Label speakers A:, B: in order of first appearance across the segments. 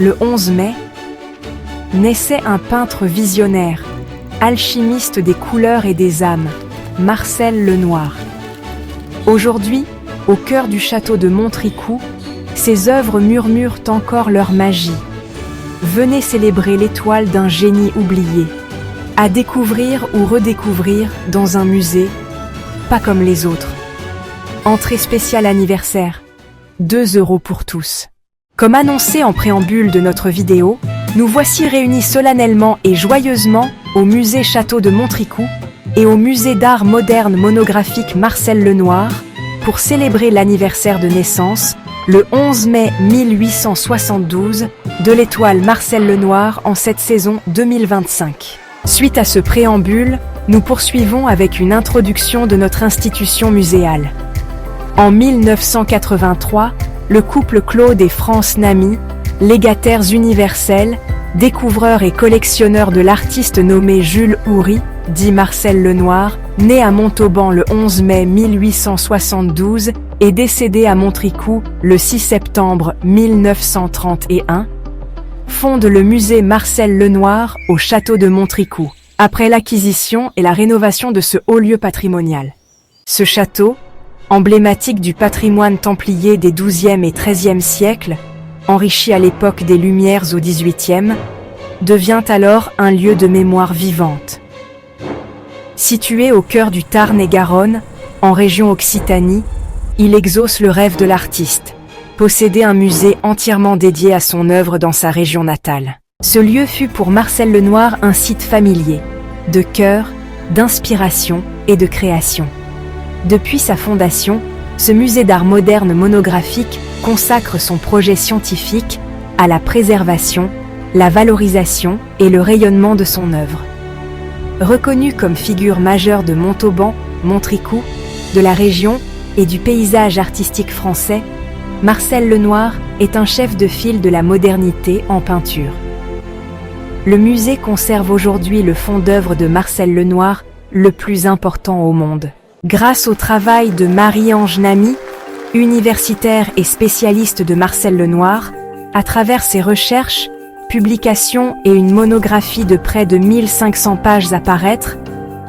A: Le 11 mai, naissait un peintre visionnaire, alchimiste des couleurs et des âmes, Marcel Lenoir. Aujourd'hui, au cœur du château de Montricou, ses œuvres murmurent encore leur magie. Venez célébrer l'étoile d'un génie oublié, à découvrir ou redécouvrir dans un musée, pas comme les autres. Entrée spéciale anniversaire, 2 € pour tous. Comme annoncé en préambule de notre vidéo, nous voici réunis solennellement et joyeusement au musée Château de Montricou et au musée d'art moderne monographique Marcel Lenoir pour célébrer l'anniversaire de naissance, le 11 mai 1872, de l'étoile Marcel Lenoir en cette saison 2025. Suite à ce préambule, nous poursuivons avec une introduction de notre institution muséale. En 1983, le couple Claude et France Namy, légataires universels, découvreurs et collectionneurs de l'artiste nommé Jules Houry, dit Marcel Lenoir, né à Montauban le 11 mai 1872 et décédé à Montricou le 6 septembre 1931, fonde le musée Marcel Lenoir au château de Montricou, après l'acquisition et la rénovation de ce haut lieu patrimonial. Ce château, emblématique du patrimoine templier des XIIe et XIIIe siècles, enrichi à l'époque des Lumières au XVIIIe, devient alors un lieu de mémoire vivante. Situé au cœur du Tarn-et-Garonne, en région Occitanie, il exauce le rêve de l'artiste, posséder un musée entièrement dédié à son œuvre dans sa région natale. Ce lieu fut pour Marcel Lenoir un site familier, de cœur, d'inspiration et de création. Depuis sa fondation, ce musée d'art moderne monographique consacre son projet scientifique à la préservation, la valorisation et le rayonnement de son œuvre. Reconnu comme figure majeure de Montauban, Montricou, de la région et du paysage artistique français, Marcel Lenoir est un chef de file de la modernité en peinture. Le musée conserve aujourd'hui le fond d'œuvre de Marcel Lenoir, le plus important au monde. Grâce au travail de Marie-Ange Namy, universitaire et spécialiste de Marcel Lenoir, à travers ses recherches, publications et une monographie de près de 1500 pages à paraître,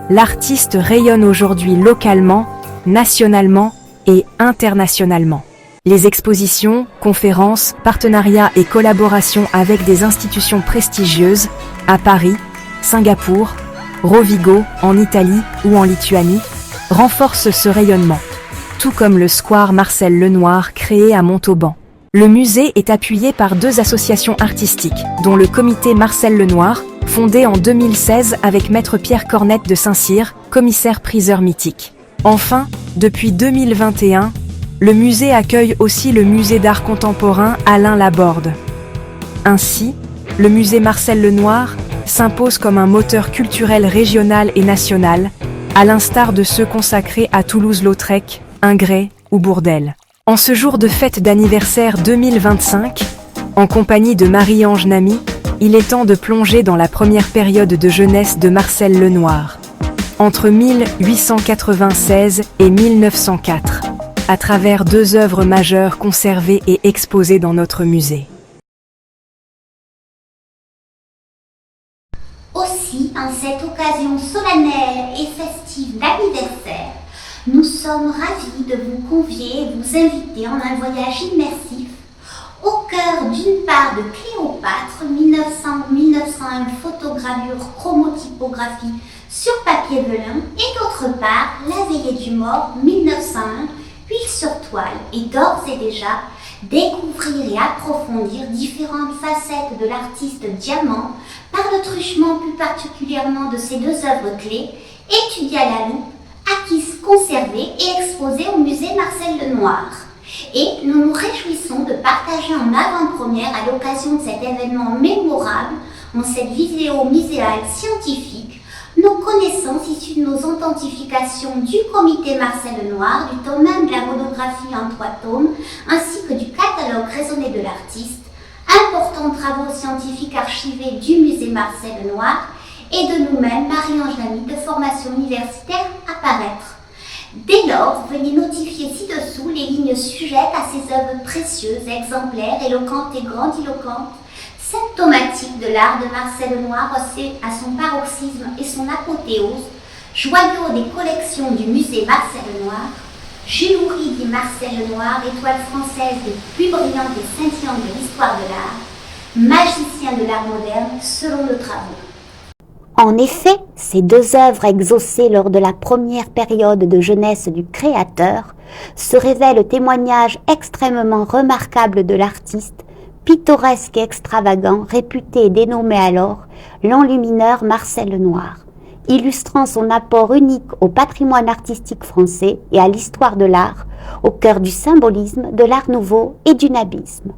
A: l'artiste rayonne aujourd'hui localement, nationalement et internationalement. Les expositions, conférences, partenariats et collaborations avec des institutions prestigieuses à Paris, Singapour, Rovigo, en Italie ou en Lituanie, renforcent ce rayonnement, tout comme le square Marcel Lenoir créé à Montauban. Le musée est appuyé par 2 associations artistiques, dont le comité Marcel Lenoir, fondé en 2016 avec Maître Pierre Cornette de Saint-Cyr, commissaire-priseur mythique. Enfin, depuis 2021, le musée accueille aussi le musée d'art contemporain Alain Laborde. Ainsi, le musée Marcel Lenoir s'impose comme un moteur culturel régional et national, à l'instar de ceux consacrés à Toulouse-Lautrec, Ingré ou Bourdelle. En ce jour de fête d'anniversaire 2025, en compagnie de Marie-Ange Namy, il est temps de plonger dans la première période de jeunesse de Marcel Lenoir, entre 1896 et 1904, à travers 2 œuvres majeures conservées et exposées dans notre musée.
B: Aussi, en cette occasion solennelle et festive d'anniversaire, nous sommes ravis de vous convier et vous inviter en un voyage immersif au cœur d'une part de Cléopâtre 1901 photogravure chromotypographie sur papier velin et d'autre part La Veillée du Mort 1901 huile sur toile et d'ores et déjà découvrir et approfondir différentes facettes de l'artiste Diamant par le truchement plus particulièrement de ces 2 œuvres clés étudiées à la loupe, acquises, conservées et exposées au musée Marcel Lenoir. Et nous nous réjouissons de partager en avant-première à l'occasion de cet événement mémorable, en cette vidéo muséale scientifique, nos connaissances issues de nos authentifications du comité Marcel Lenoir, du temps même de la monographie en 3 tomes, ainsi que du catalogue raisonné de l'artiste, importants travaux scientifiques archivés du musée Marcel Lenoir et de nous-mêmes, Marie-Ange Namy, de formation universitaire à paraître. Dès lors, veuillez notifier ci-dessous les lignes sujettes à ces œuvres précieuses, exemplaires, éloquentes et grandiloquentes, symptomatique de l'art de Marcel Lenoir, c'est à son paroxysme et son apothéose, joyau des collections du musée Marcel Lenoir, Jules Houry dit Marcel Lenoir, étoile française des plus brillantes et scintillantes de l'histoire de l'art, magicien de l'art moderne selon nos travaux.
C: En effet, ces deux œuvres exaucées lors de la première période de jeunesse du créateur se révèlent témoignages extrêmement remarquables de l'artiste, pittoresque et extravagant, réputé et dénommé alors l'enlumineur Marcel Lenoir, illustrant son apport unique au patrimoine artistique français et à l'histoire de l'art, au cœur du symbolisme, de l'art nouveau et du nabisme.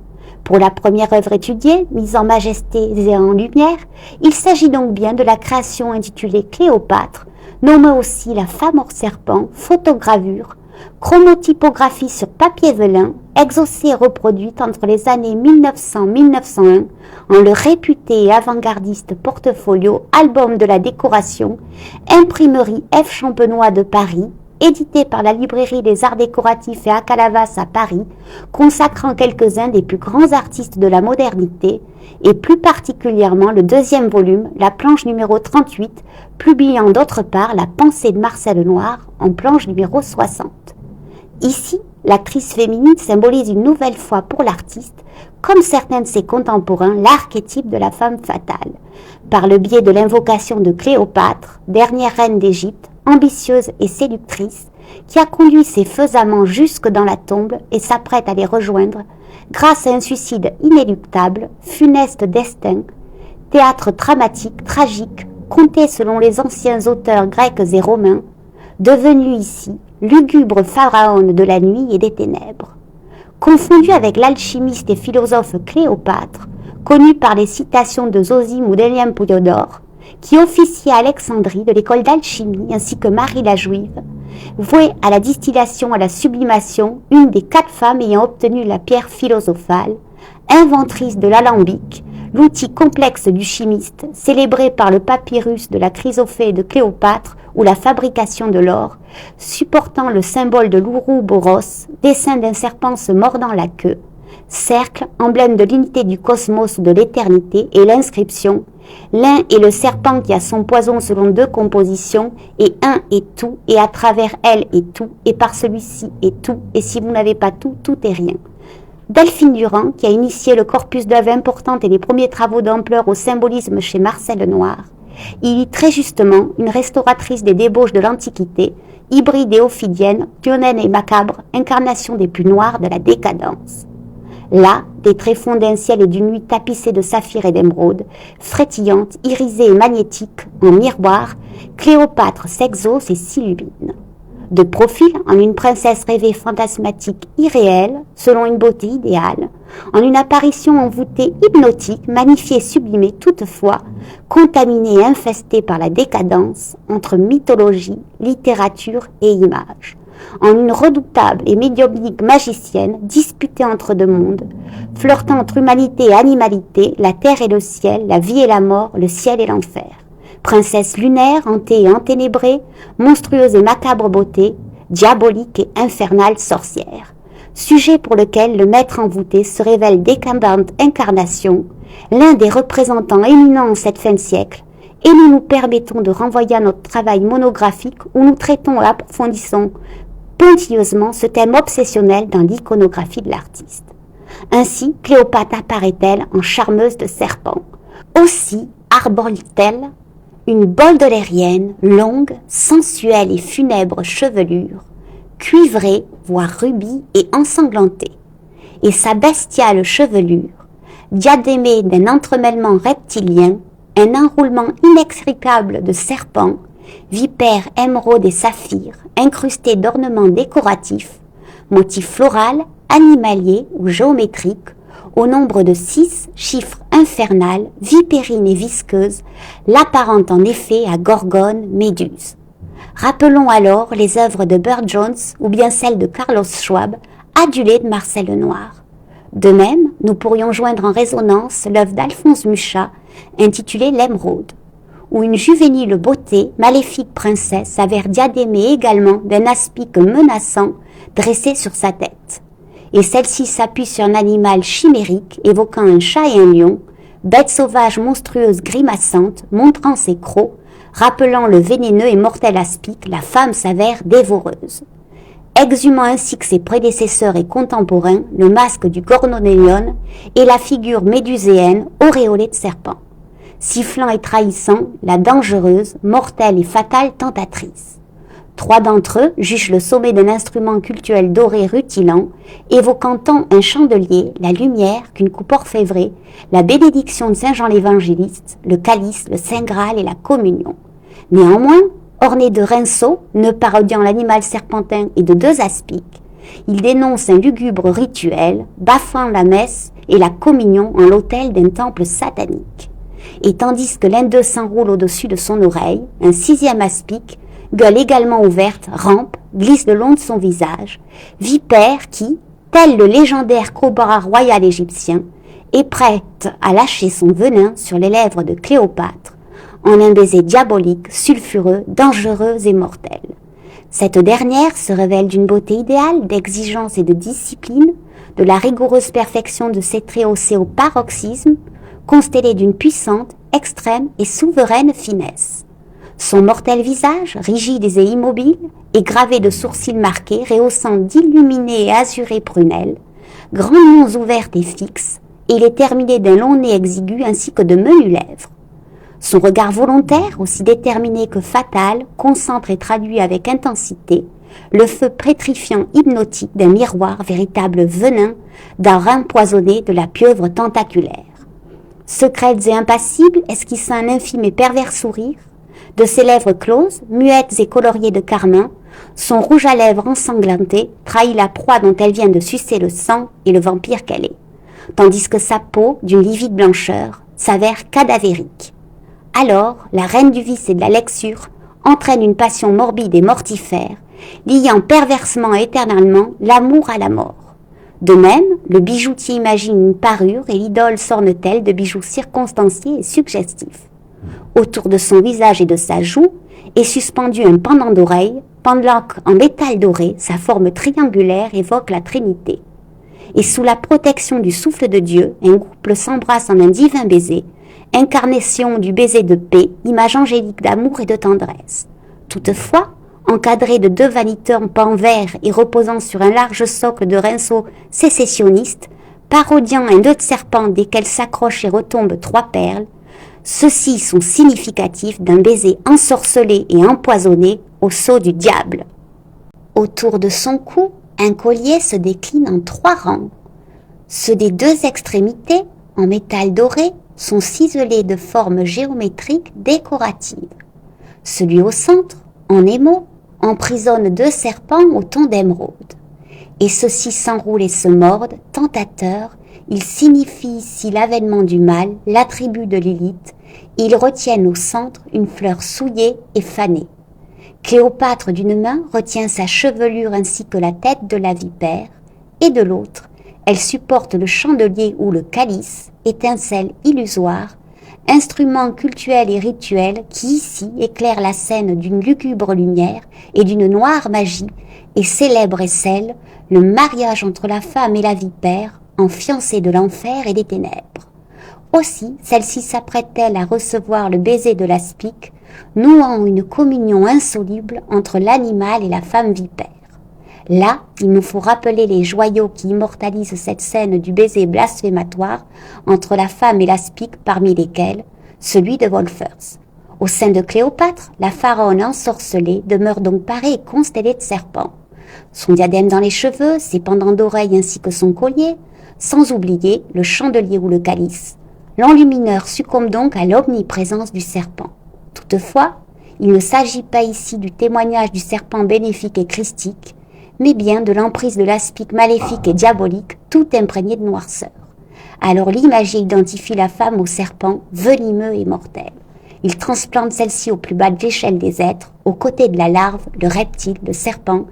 C: Pour la première œuvre étudiée, mise en majesté et en lumière, il s'agit donc bien de la création intitulée Cléopâtre, nommée aussi La femme hors serpent, photogravure, chromotypographie sur papier velin, exaucée et reproduite entre les années 1900-1901 en le réputé et avant-gardiste portfolio Album de la décoration, imprimerie F. Champenois de Paris, édité par la librairie des arts décoratifs et à Calavas à Paris, consacrant quelques-uns des plus grands artistes de la modernité, et plus particulièrement le deuxième volume, la planche numéro 38, publiant d'autre part la pensée de Marcel Lenoir en planche numéro 60. Ici, l'actrice féminine symbolise une nouvelle fois pour l'artiste, comme certains de ses contemporains, l'archétype de la femme fatale, par le biais de l'invocation de Cléopâtre, dernière reine d'Égypte, ambitieuse et séductrice, qui a conduit ses feux amants jusque dans la tombe et s'apprête à les rejoindre grâce à un suicide inéluctable, funeste destin, théâtre dramatique, tragique, conté selon les anciens auteurs grecs et romains, devenu ici lugubre pharaon de la nuit et des ténèbres. Confondu avec l'alchimiste et philosophe Cléopâtre, connu par les citations de Zosime ou d'Hélium Polyodore, qui officiait à Alexandrie de l'école d'alchimie, ainsi que Marie la Juive, vouée à la distillation et à la sublimation, une des 4 femmes ayant obtenu la pierre philosophale, inventrice de l'alambic, l'outil complexe du chimiste, célébré par le papyrus de la chrysophée de Cléopâtre ou la fabrication de l'or, supportant le symbole de l'Ouroboros, dessin d'un serpent se mordant la queue, cercle, emblème de l'unité du cosmos ou de l'éternité, et l'inscription « L'un est le serpent qui a son poison selon 2 compositions, et un est tout, et à travers elle est tout, et par celui-ci est tout, et si vous n'avez pas tout, tout est rien ». Delphine Durand, qui a initié le corpus d'œuvres importantes et les premiers travaux d'ampleur au symbolisme chez Marcel Lenoir, y lit très justement une restauratrice des débauches de l'Antiquité, hybride et ophidienne, lyonnaine et macabre, incarnation des plus noirs de la décadence. Là, des tréfonds d'un ciel et d'une nuit tapissée de saphir et d'émeraude, frétillante, irisée et magnétique, en miroir, Cléopâtre s'exauce et s'illumine. De profil, en une princesse rêvée fantasmatique irréelle, selon une beauté idéale, en une apparition envoûtée hypnotique, magnifiée et sublimée toutefois, contaminée et infestée par la décadence, entre mythologie, littérature et image, en une redoutable et médiumnique magicienne disputée entre 2 mondes, flirtant entre humanité et animalité, la terre et le ciel, la vie et la mort, le ciel et l'enfer. Princesse lunaire, hantée et enténébrée, monstrueuse et macabre beauté, diabolique et infernale sorcière. Sujet pour lequel le maître envoûté se révèle décadente incarnation, l'un des représentants éminents en cette fin de siècle, et nous nous permettons de renvoyer à notre travail monographique où nous traitons et approfondissons pointilleusement ce thème obsessionnel dans l'iconographie de l'artiste. Ainsi, Cléopâtre apparaît-elle en charmeuse de serpent. Aussi arbore-t-elle une baudelairienne, longue, sensuelle et funèbre chevelure, cuivrée, voire rubis et ensanglantée, et sa bestiale chevelure, diadémée d'un entremêlement reptilien, un enroulement inextricable de serpents, vipères, émeraudes et saphirs, incrustés d'ornements décoratifs, motifs floraux, animaliers ou géométriques, au nombre de 6, chiffre infernal, vipérine et visqueuse, l'apparente en effet à Gorgone, Méduse. Rappelons alors les œuvres de Burne-Jones ou bien celles de Carlos Schwab, adulées de Marcel Lenoir. De même, nous pourrions joindre en résonance l'œuvre d'Alphonse Mucha, intitulée L'Émeraude, où une juvénile beauté, maléfique princesse, s'avère diadémée également d'un aspic menaçant dressé sur sa tête. Et celle-ci s'appuie sur un animal chimérique évoquant un chat et un lion, bête sauvage monstrueuse grimaçante, montrant ses crocs, rappelant le vénéneux et mortel aspic, la femme s'avère dévoreuse. Exhumant ainsi que ses prédécesseurs et contemporains le masque du Gornonélion et la figure méduséenne auréolée de serpent. Sifflant et trahissant, la dangereuse, mortelle et fatale tentatrice. 3 d'entre eux jugent le sommet d'un instrument cultuel doré rutilant, évoquant tant un chandelier, la lumière, qu'une coupe orfèvrée, la bénédiction de Saint Jean l'Évangéliste, le calice, le Saint Graal et la communion. Néanmoins, orné de rinceaux, ne parodiant l'animal serpentin et de 2 aspics, il dénonce un lugubre rituel, bafouant la messe et la communion en l'autel d'un temple satanique. Et tandis que l'un d'eux s'enroule au-dessus de son oreille, un 6e aspic, gueule également ouverte, rampe, glisse le long de son visage, vipère qui, tel le légendaire cobra royal égyptien, est prête à lâcher son venin sur les lèvres de Cléopâtre, en un baiser diabolique, sulfureux, dangereux et mortel. Cette dernière se révèle d'une beauté idéale, d'exigence et de discipline, de la rigoureuse perfection de ses traits haussés au paroxysme, constellée d'une puissante, extrême et souveraine finesse. Son mortel visage, rigide et immobile, est gravé de sourcils marqués, rehaussant d'illuminés et azurés prunelles, grandes nons ouvertes et fixes, et il est terminé d'un long nez exigu ainsi que de menues lèvres. Son regard volontaire, aussi déterminé que fatal, concentre et traduit avec intensité le feu pétrifiant hypnotique d'un miroir, véritable venin, d'un rein empoisonné de la pieuvre tentaculaire. Secrètes et impassibles, esquissant un infime et pervers sourire, de ses lèvres closes, muettes et coloriées de carmin, son rouge à lèvres ensanglanté trahit la proie dont elle vient de sucer le sang et le vampire qu'elle est, tandis que sa peau, d'une livide blancheur, s'avère cadavérique. Alors, la reine du vice et de la luxure entraîne une passion morbide et mortifère, liant perversement et éternellement l'amour à la mort. De même, le bijoutier imagine une parure et l'idole s'orne-t-elle de bijoux circonstanciés et suggestifs. Autour de son visage et de sa joue est suspendu un pendant d'oreille, pendant qu'en métal doré, sa forme triangulaire évoque la Trinité. Et sous la protection du souffle de Dieu, un couple s'embrasse en un divin baiser, incarnation du baiser de paix, image angélique d'amour et de tendresse. Toutefois, encadré de 2 vaniteurs pans verts et reposant sur un large socle de rinceaux sécessionnistes, parodiant un nœud de serpent desquels s'accrochent et retombent 3 perles, ceux-ci sont significatifs d'un baiser ensorcelé et empoisonné au sceau du diable. Autour de son cou, un collier se décline en 3 rangs. Ceux des 2 extrémités, en métal doré, sont ciselés de formes géométriques décoratives. Celui au centre, en émaux, emprisonne 2 serpents au ton d'émeraude. Et ceux-ci s'enroulent et se mordent, tentateurs, ils signifient ici l'avènement du mal, l'attribut de Lilith, et ils retiennent au centre une fleur souillée et fanée. Cléopâtre d'une main retient sa chevelure ainsi que la tête de la vipère, et de l'autre, elle supporte le chandelier ou le calice, étincelle illusoire, instrument cultuel et rituel qui ici éclaire la scène d'une lugubre lumière et d'une noire magie et célèbre et scelle le mariage entre la femme et la vipère en fiancée de l'enfer et des ténèbres. Aussi, celle-ci s'apprête-t-elle à recevoir le baiser de l'aspic, nouant une communion insoluble entre l'animal et la femme vipère. Là, il nous faut rappeler les joyaux qui immortalisent cette scène du baiser blasphématoire entre la femme et l'aspic, parmi lesquels celui de Wolfers. Au sein de Cléopâtre, la pharaone ensorcelée demeure donc parée et constellée de serpents. Son diadème dans les cheveux, ses pendants d'oreilles ainsi que son collier, sans oublier le chandelier ou le calice. L'enlumineur succombe donc à l'omniprésence du serpent. Toutefois, il ne s'agit pas ici du témoignage du serpent bénéfique et christique, mais bien de l'emprise de l'aspic maléfique et diabolique, tout imprégné de noirceur. Alors l'imagier identifie la femme au serpent, venimeux et mortel. Il transplante celle-ci au plus bas de l'échelle des êtres, aux côtés de la larve, le reptile, le serpent.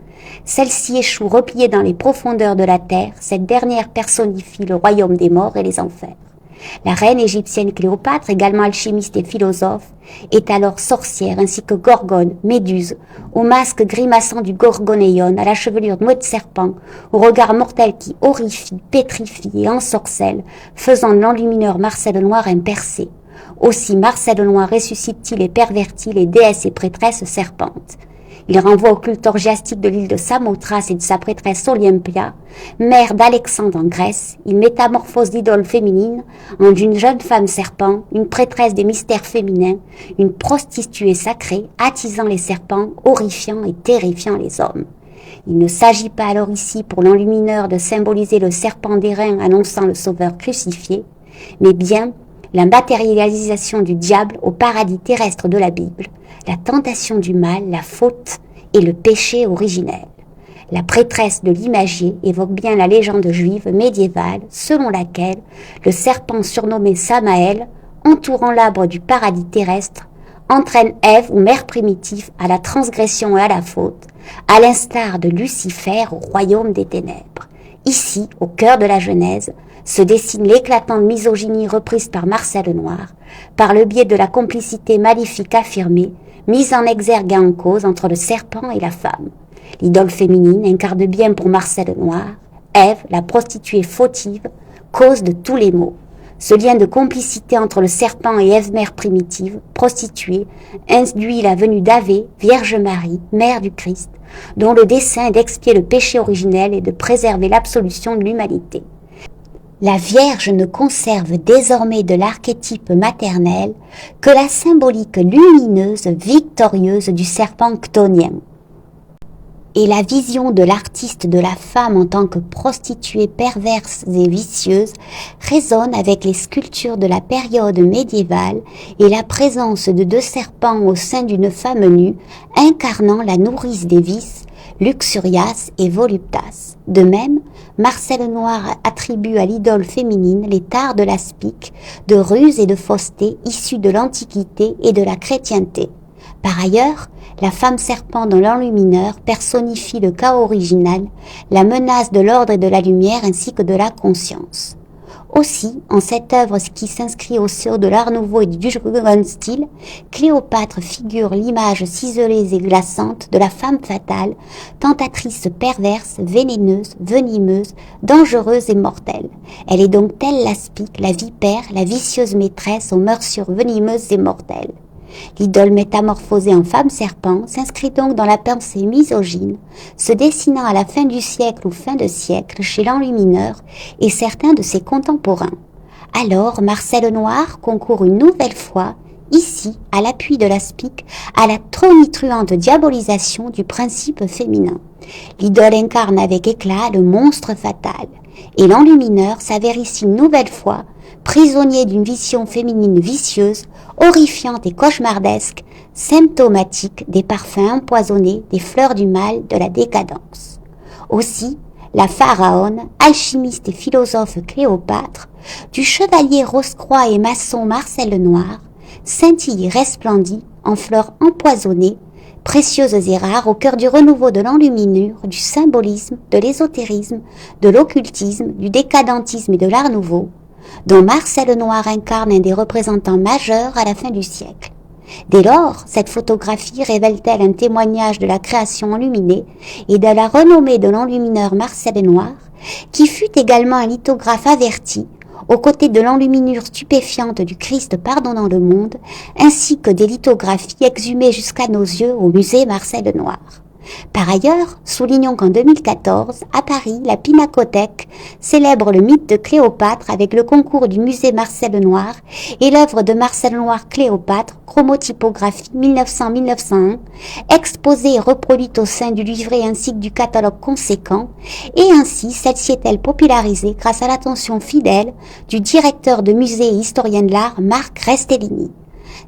C: Celle-ci échoue repliée dans les profondeurs de la terre, cette dernière personnifie le royaume des morts et les enfers. La reine égyptienne Cléopâtre, également alchimiste et philosophe, est alors sorcière, ainsi que Gorgone, Méduse, au masque grimaçant du gorgonéon, à la chevelure nouée de serpent, au regard mortel qui horrifie, pétrifie et ensorcelle, faisant de l'enlumineur Marcel Noir un percé. Aussi Marcel Noir ressuscite-t-il et pervertit les déesses et prêtresses serpentes. Il renvoie au culte orgiastique de l'île de Samothrace et de sa prêtresse Olympia, mère d'Alexandre en Grèce. Il métamorphose l'idole féminine en une jeune femme serpent, une prêtresse des mystères féminins, une prostituée sacrée, attisant les serpents, horrifiant et terrifiant les hommes. Il ne s'agit pas alors ici pour l'enlumineur de symboliser le serpent d'airain annonçant le sauveur crucifié, mais bien la matérialisation du diable au paradis terrestre de la Bible, la tentation du mal, la faute et le péché originel. La prêtresse de l'imagier évoque bien la légende juive médiévale selon laquelle le serpent surnommé Samaël, entourant l'arbre du paradis terrestre, entraîne Ève ou mère primitive à la transgression et à la faute, à l'instar de Lucifer au royaume des ténèbres. Ici, au cœur de la Genèse, se dessine l'éclatante misogynie reprise par Marcel Noir, par le biais de la complicité maléfique affirmée, mise en exergue et en cause entre le serpent et la femme. L'idole féminine incarne bien pour Marcel Noir, Ève, la prostituée fautive, cause de tous les maux. Ce lien de complicité entre le serpent et Ève mère primitive, prostituée, induit la venue d'Ave, Vierge Marie, mère du Christ, dont le dessein est d'expier le péché originel et de préserver l'absolution de l'humanité. La Vierge ne conserve désormais de l'archétype maternel que la symbolique lumineuse, victorieuse du serpent chtonien. Et la vision de l'artiste de la femme en tant que prostituée perverse et vicieuse résonne avec les sculptures de la période médiévale et la présence de deux serpents au sein d'une femme nue incarnant la nourrice des vices, Luxurias et Voluptas. De même, Marcel Noir attribue à l'idole féminine les tares de l'aspic, de ruse et de fausseté issus de l'Antiquité et de la chrétienté. Par ailleurs, la femme serpent dans l'enlumineur personnifie le chaos original, la menace de l'ordre et de la lumière ainsi que de la conscience. Aussi, en cette œuvre qui s'inscrit au sceau de l'Art Nouveau et du Jugendstil, Cléopâtre figure l'image ciselée et glaçante de la femme fatale, tentatrice perverse, vénéneuse, venimeuse, dangereuse et mortelle. Elle est donc telle l'aspic, la vipère, la vicieuse maîtresse aux morsures venimeuses et mortelles. L'idole métamorphosée en femme serpent s'inscrit donc dans la pensée misogyne, se dessinant à la fin du siècle ou fin de siècle chez l'enlumineur et certains de ses contemporains. Alors Marcel Noir concourt une nouvelle fois, ici, à l'appui de l'aspic, à la tonitruante diabolisation du principe féminin. L'idole incarne avec éclat le monstre fatal, et l'enlumineur s'avère ici une nouvelle fois prisonnier d'une vision féminine vicieuse, horrifiante et cauchemardesque, symptomatique des parfums empoisonnés, des fleurs du mal, de la décadence. Aussi, la pharaone, alchimiste et philosophe Cléopâtre, du chevalier Rose-Croix et maçon Marcel Noir, scintille et resplendit en fleurs empoisonnées, précieuses et rares au cœur du renouveau de l'enluminure, du symbolisme, de l'ésotérisme, de l'occultisme, du décadentisme et de l'art nouveau, dont Marcel Noir incarne un des représentants majeurs à la fin du siècle. Dès lors, cette photographie révèle-t-elle un témoignage de la création enluminée et de la renommée de l'enlumineur Marcel Noir, qui fut également un lithographe averti, aux côtés de l'enluminure stupéfiante du Christ pardonnant le monde, ainsi que des lithographies exhumées jusqu'à nos yeux au musée Marcel Noir. Par ailleurs, soulignons qu'en 2014, à Paris, la Pinacothèque célèbre le mythe de Cléopâtre avec le concours du musée Marcel Noir et l'œuvre de Marcel Noir Cléopâtre, chromotypographie 1900-1901, exposée et reproduite au sein du livret ainsi que du catalogue conséquent, et ainsi celle-ci est-elle popularisée grâce à l'attention fidèle du directeur de musée et historien de l'art Marc Restellini.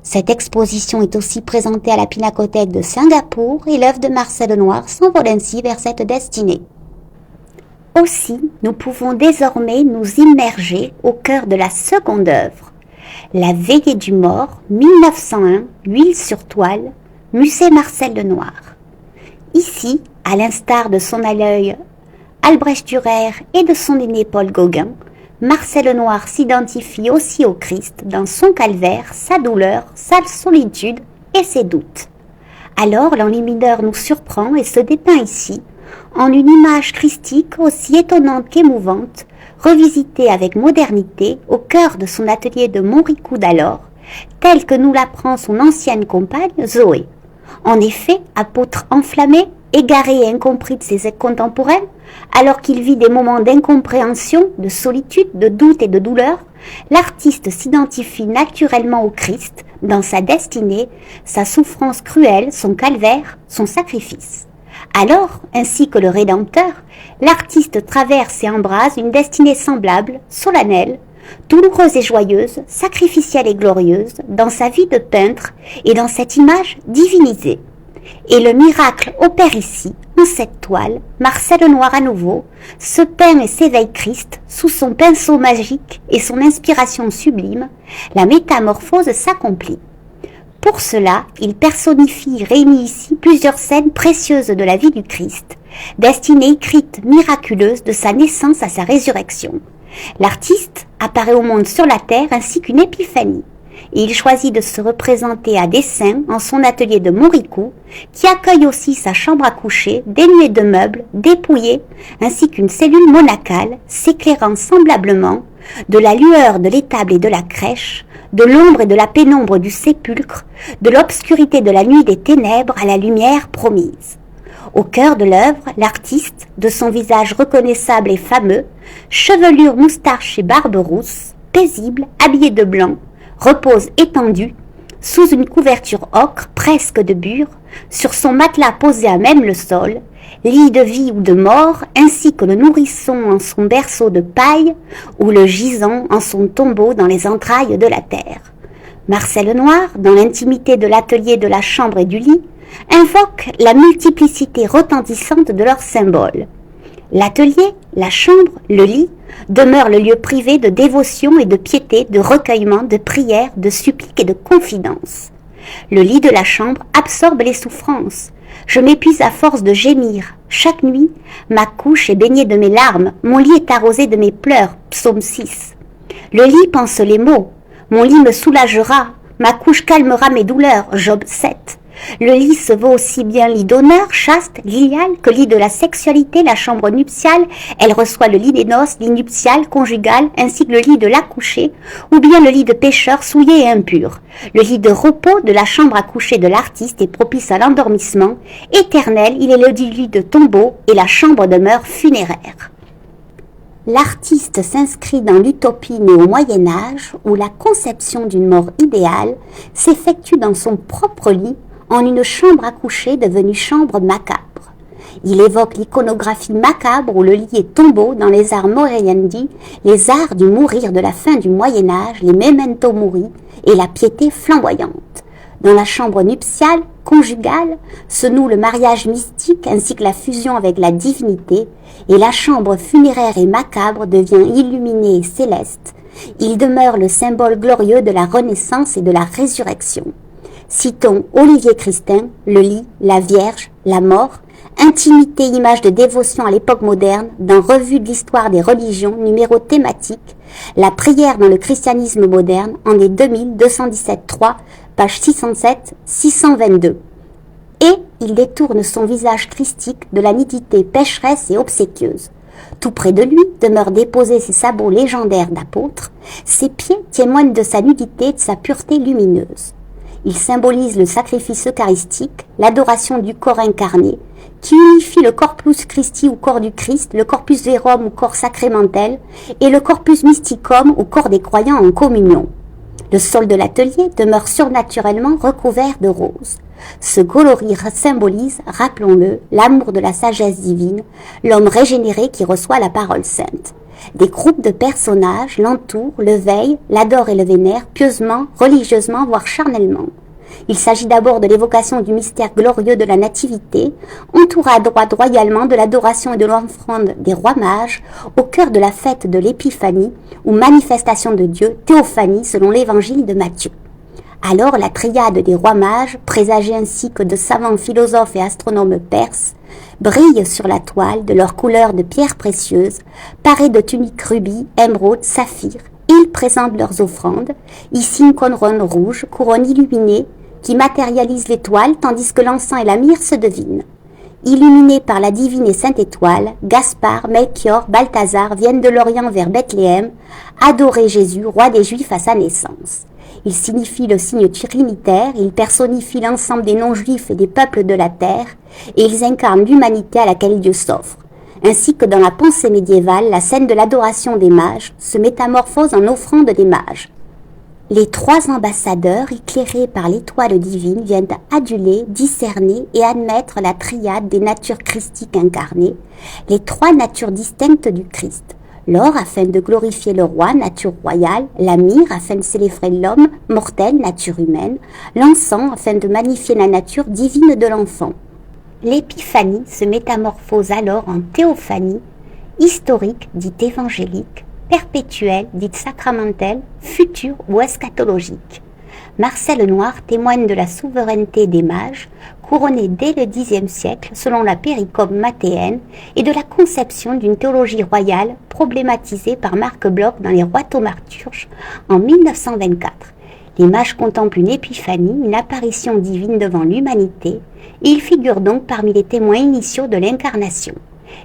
C: Cette exposition est aussi présentée à la Pinacothèque de Singapour et l'œuvre de Marcel Noir s'envole ainsi vers cette destinée. Aussi, nous pouvons désormais nous immerger au cœur de la seconde œuvre, La Veillée du Mort, 1901, huile sur toile, musée Marcel Noir. Ici, à l'instar de son alleuil Albrecht Dürer et de son aîné Paul Gauguin, Marcel Lenoir s'identifie aussi au Christ dans son calvaire, sa douleur, sa solitude et ses doutes. Alors l'enlumineur nous surprend et se dépeint ici, en une image christique aussi étonnante qu'émouvante, revisitée avec modernité au cœur de son atelier de Montricou d'alors, telle que nous l'apprend son ancienne compagne Zoé. En effet, apôtre enflammé, égaré et incompris de ses contemporains, alors qu'il vit des moments d'incompréhension, de solitude, de doute et de douleur, l'artiste s'identifie naturellement au Christ, dans sa destinée, sa souffrance cruelle, son calvaire, son sacrifice. Alors, ainsi que le Rédempteur, l'artiste traverse et embrase une destinée semblable, solennelle, douloureuse et joyeuse, sacrificielle et glorieuse, dans sa vie de peintre et dans cette image divinisée. Et le miracle opère ici, en cette toile, Marcel Lenoir à nouveau, se peint et s'éveille Christ sous son pinceau magique et son inspiration sublime, la métamorphose s'accomplit. Pour cela, il personnifie, réunit ici plusieurs scènes précieuses de la vie du Christ, destinées écrites miraculeuses de sa naissance à sa résurrection. L'artiste apparaît au monde sur la terre ainsi qu'une épiphanie. Et il choisit de se représenter à dessein en son atelier de Montricou, qui accueille aussi sa chambre à coucher, dénuée de meubles, dépouillée, ainsi qu'une cellule monacale, s'éclairant semblablement de la lueur de l'étable et de la crèche, de l'ombre et de la pénombre du sépulcre, de l'obscurité de la nuit des ténèbres à la lumière promise. Au cœur de l'œuvre, l'artiste, de son visage reconnaissable et fameux, chevelure, moustache et barbe rousse, paisible, habillé de blanc, repose étendu, sous une couverture ocre presque de bure, sur son matelas posé à même le sol, lit de vie ou de mort, ainsi que le nourrisson en son berceau de paille, ou le gisant en son tombeau dans les entrailles de la terre. Marcel Lenoir, dans l'intimité de l'atelier de la chambre et du lit, invoque la multiplicité retentissante de leurs symboles. L'atelier, la chambre, le lit demeurent le lieu privé de dévotion et de piété, de recueillement, de prière, de supplique et de confidence. Le lit de la chambre absorbe les souffrances. Je m'épuise à force de gémir. Chaque nuit, ma couche est baignée de mes larmes, mon lit est arrosé de mes pleurs. Psaume 6. Le lit pense les maux. Mon lit me soulagera, ma couche calmera mes douleurs. Job 7. Le lit se vaut aussi bien lit d'honneur, chaste, lilial, que lit de la sexualité, la chambre nuptiale. Elle reçoit le lit des noces, lit nuptial, conjugal, ainsi que le lit de l'accouché, ou bien le lit de pécheur souillé et impur. Le lit de repos de la chambre à coucher de l'artiste est propice à l'endormissement. Éternel, il est le lit de tombeau et la chambre demeure funéraire. L'artiste s'inscrit dans l'utopie née au Moyen-Âge, où la conception d'une mort idéale s'effectue dans son propre lit, en une chambre à coucher devenue chambre macabre. Il évoque l'iconographie macabre où le lit est tombeau dans les arts moriendi, les arts du mourir de la fin du Moyen-Âge, les memento mori et la piété flamboyante. Dans la chambre nuptiale, conjugale, se noue le mariage mystique ainsi que la fusion avec la divinité, et la chambre funéraire et macabre devient illuminée et céleste. Il demeure le symbole glorieux de la renaissance et de la résurrection. Citons Olivier Christin, le lit, la Vierge, la mort, intimité, image de dévotion à l'époque moderne, dans Revue de l'histoire des religions, numéro thématique, la prière dans le christianisme moderne, en est 2217-3, page 607-622. Et il détourne son visage christique de la nudité pécheresse et obséquieuse. Tout près de lui demeurent déposés ses sabots légendaires d'apôtre, ses pieds témoignent de sa nudité et de sa pureté lumineuse. Il symbolise le sacrifice eucharistique, l'adoration du corps incarné, qui unifie le corpus Christi ou corps du Christ, le corpus verum ou corps sacramentel, et le corpus mysticum ou corps des croyants en communion. Le sol de l'atelier demeure surnaturellement recouvert de roses. Ce coloris symbolise, rappelons-le, l'amour de la sagesse divine, l'homme régénéré qui reçoit la parole sainte. Des groupes de personnages l'entourent, le veillent, l'adorent et le vénèrent pieusement, religieusement, voire charnellement. Il s'agit d'abord de l'évocation du mystère glorieux de la nativité, entouré à droite royalement de l'adoration et de l'offrande des rois mages, au cœur de la fête de l'épiphanie, ou manifestation de Dieu, théophanie selon l'évangile de Matthieu. Alors la triade des rois mages, présagés ainsi que de savants philosophes et astronomes perses, brillent sur la toile de leur couleur de pierres précieuses, parés de tuniques rubis, émeraudes, saphirs. Ils présentent leurs offrandes, ici une couronne rouge, couronne illuminée, qui matérialise l'étoile tandis que l'encens et la myrrhe se devinent. Illuminés par la divine et sainte étoile, Gaspard, Melchior, Balthazar viennent de l'Orient vers Bethléem, adorer Jésus, roi des Juifs à sa naissance. Il signifie le signe trinitaire, il personnifie l'ensemble des non-juifs et des peuples de la terre, et ils incarnent l'humanité à laquelle Dieu s'offre. Ainsi que dans la pensée médiévale, la scène de l'adoration des mages se métamorphose en offrande des mages. Les trois ambassadeurs, éclairés par l'étoile divine, viennent aduler, discerner et admettre la triade des natures christiques incarnées, les trois natures distinctes du Christ. L'or afin de glorifier le roi, nature royale, la myrrhe afin de célébrer l'homme, mortel, nature humaine, l'encens afin de magnifier la nature divine de l'enfant. L'épiphanie se métamorphose alors en théophanie, historique, dite évangélique, perpétuelle, dite sacramentelle, future ou eschatologique. Marcel Noir témoigne de la souveraineté des mages, couronnés dès le Xe siècle selon la péricope mathéenne, et de la conception d'une théologie royale problématisée par Marc Bloch dans les Rois thaumaturges en 1924. Les mages contemplent une épiphanie, une apparition divine devant l'humanité, et ils figurent donc parmi les témoins initiaux de l'incarnation.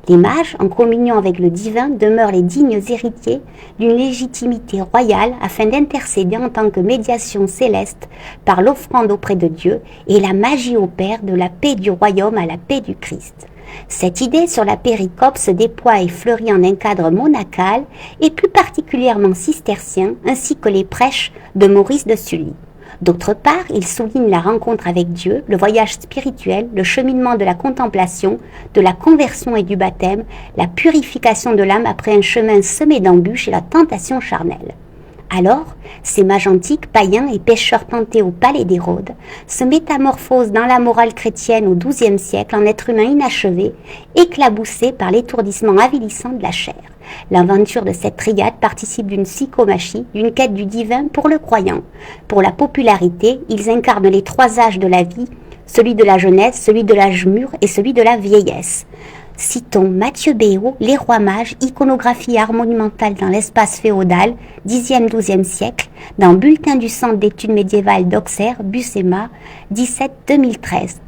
C: Les mages, en communion avec le divin, demeurent les dignes héritiers d'une légitimité royale afin d'intercéder en tant que médiation céleste par l'offrande auprès de Dieu, et la magie opère de la paix du royaume à la paix du Christ. Cette idée sur la péricope se déploie et fleurit en un cadre monacal et plus particulièrement cistercien, ainsi que les prêches de Maurice de Sully. D'autre part, il souligne la rencontre avec Dieu, le voyage spirituel, le cheminement de la contemplation, de la conversion et du baptême, la purification de l'âme après un chemin semé d'embûches et la tentation charnelle. Alors, ces mages antiques, païens et pêcheurs tentés au palais d'Hérode, se métamorphosent dans la morale chrétienne au XIIe siècle en êtres humains inachevés, éclaboussés par l'étourdissement avilissant de la chair. L'aventure de cette triade participe d'une psychomachie, d'une quête du divin pour le croyant. Pour la popularité, ils incarnent les trois âges de la vie, celui de la jeunesse, celui de l'âge mûr et celui de la vieillesse. Citons Mathieu Béot, Les Rois Mages, iconographie harmonie-mentale dans l'espace féodal, 10e-12e siècle, dans Bulletin du Centre d'études médiévales d'Auxerre, Buscema, 17-2013.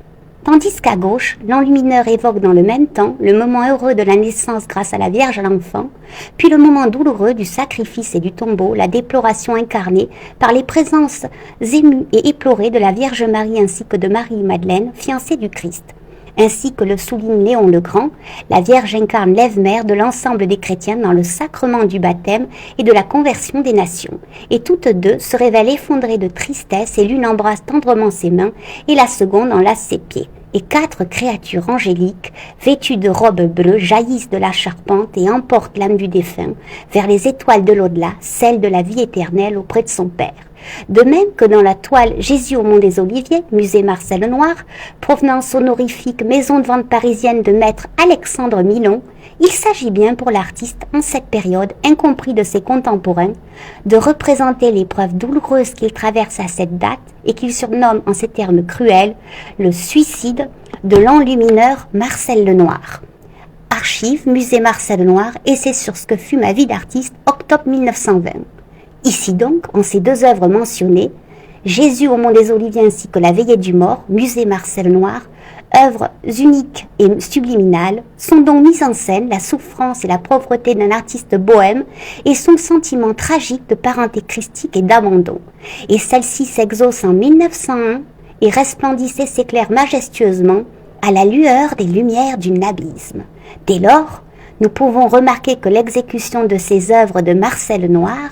C: Tandis qu'à gauche, l'enlumineur évoque dans le même temps le moment heureux de la naissance grâce à la Vierge à l'enfant, puis le moment douloureux du sacrifice et du tombeau, la déploration incarnée par les présences émues et éplorées de la Vierge Marie ainsi que de Marie-Madeleine, fiancée du Christ. Ainsi que le souligne Léon le Grand, la Vierge incarne l'Ève-Mère de l'ensemble des chrétiens dans le sacrement du baptême et de la conversion des nations. Et toutes deux se révèlent effondrées de tristesse et l'une embrasse tendrement ses mains et la seconde enlace ses pieds. Et quatre créatures angéliques, vêtues de robes bleues, jaillissent de la charpente et emportent l'âme du défunt vers les étoiles de l'au-delà, celle de la vie éternelle auprès de son Père. De même que dans la toile Jésus au Mont des Oliviers, musée Marcel Noir, provenance honorifique maison de vente parisienne de maître Alexandre Milon, il s'agit bien pour l'artiste, en cette période incompris de ses contemporains, de représenter l'épreuve douloureuse qu'il traverse à cette date et qu'il surnomme en ces termes cruels le suicide de l'enlumineur Marcel Lenoir. Archives, musée Marcel Noir, essai sur ce que fut ma vie d'artiste, octobre 1920. Ici donc, en ces deux œuvres mentionnées, Jésus au Mont des Oliviers ainsi que La Veillée du Mort, musée Marcel Noir, œuvres uniques et subliminales, sont donc mises en scène la souffrance et la pauvreté d'un artiste bohème et son sentiment tragique de parenté christique et d'abandon. Et celle-ci s'exauce en 1901 et resplendissent et s'éclaire majestueusement à la lueur des lumières du nabisme. Dès lors, nous pouvons remarquer que l'exécution de ces œuvres de Marcel Noir,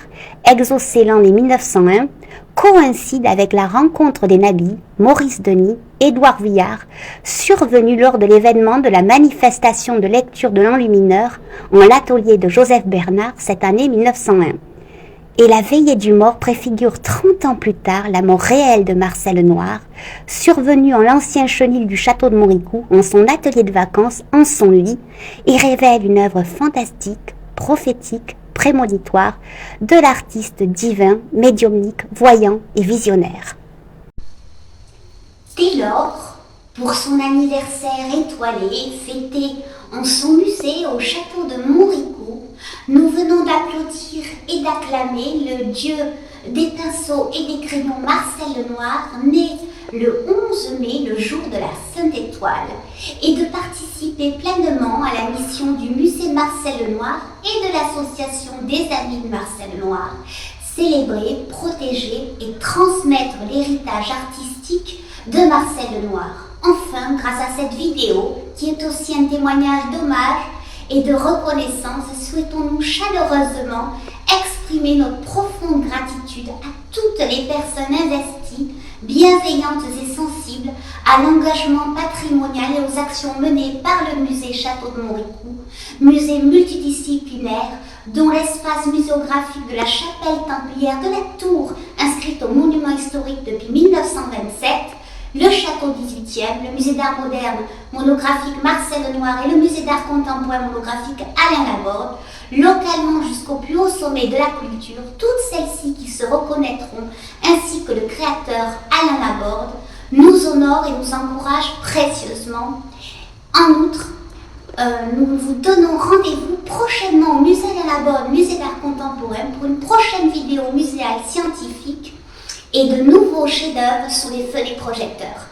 C: exaucées l'an 1901, coïncide avec la rencontre des nabis, Maurice Denis, Édouard Vuillard, survenue lors de l'événement de la manifestation de lecture de l'enlumineur en l'atelier de Joseph Bernard cette année 1901. Et La Veillée du Mort préfigure 30 ans plus tard la mort réelle de Marcel Noir, survenue en l'ancien chenil du château de Moricoux, en son atelier de vacances, en son lit, et révèle une œuvre fantastique, prophétique, prémonitoire de l'artiste divin, médiumnique, voyant et visionnaire.
B: Dès lors, pour son anniversaire étoilé, fêté en son musée au château de Montricourt, nous venons d'applaudir et d'acclamer le dieu des pinceaux et des crayons Marcel Lenoir, né le 11 mai, le jour de la Sainte Étoile, et de participer pleinement à la mission du musée Marcel Lenoir et de l'association des Amis de Marcel Lenoir, célébrer, protéger et transmettre l'héritage artistique de Marcel Lenoir. Enfin, grâce à cette vidéo, qui est aussi un témoignage d'hommage et de reconnaissance, souhaitons-nous chaleureusement exprimer notre profonde gratitude à toutes les personnes investies, bienveillantes et sensibles à l'engagement patrimonial et aux actions menées par le musée Château de Montricourt, musée multidisciplinaire dont l'espace muséographique de la chapelle templière de la Tour, inscrite au monument historique depuis 1927, le château 18e, le musée d'art moderne monographique Marcel Lenoir et le musée d'art contemporain monographique Alain Laborde, localement jusqu'au plus haut sommet de la culture, toutes celles-ci qui se reconnaîtront, ainsi que le créateur Alain Laborde, nous honorent et nous encouragent précieusement. En outre, nous vous donnons rendez-vous prochainement au musée Alain Laborde, musée d'art contemporain, pour une prochaine vidéo muséale scientifique et de nouveaux chefs-d'œuvre sous les feux des projecteurs.